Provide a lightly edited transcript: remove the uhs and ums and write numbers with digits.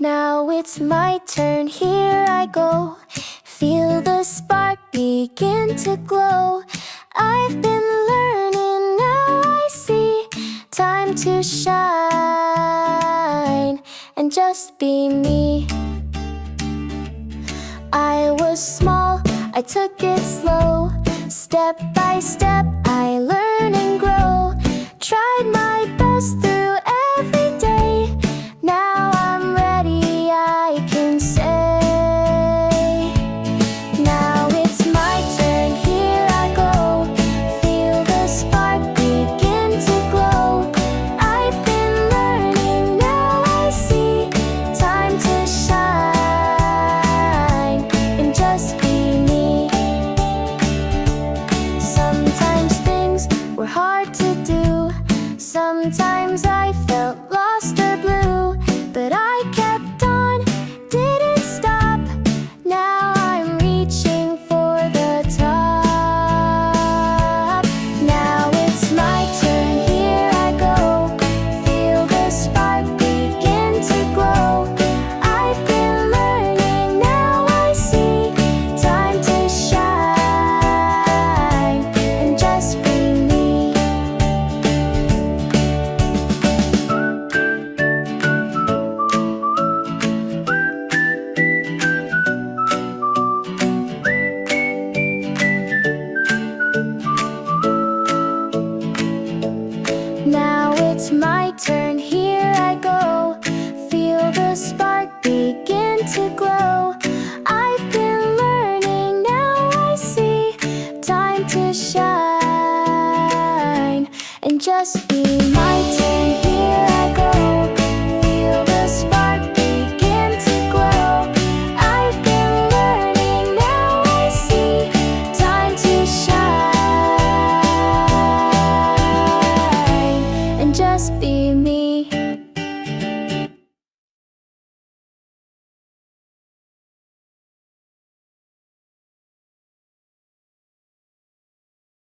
Now it's my turn, here I go. Feel the spark begin to glow. I've been learning, now I see. Time to shine and just be me. I was small, I took it slow. Step by step, I learn and grow. Tried my best through every day. Now I'm ready, I can say. Now it's my turn, here I go. Feel the spark begin to glow. I've been learning, now I see. Time to shine and just be me. Sometimes things were hard to do. Sometimes I felt lost or blue, but I kept on, didn't stop. Now I'm reaching for the top. Now it's my turn, here I go. Feel the spark begin to glow. I've been learning, now I see. Time to shine and just be me. Now it's my turn, here I go. Feel the spark begin to glow. I've been learning, now I see. Time to shine and just be my turn.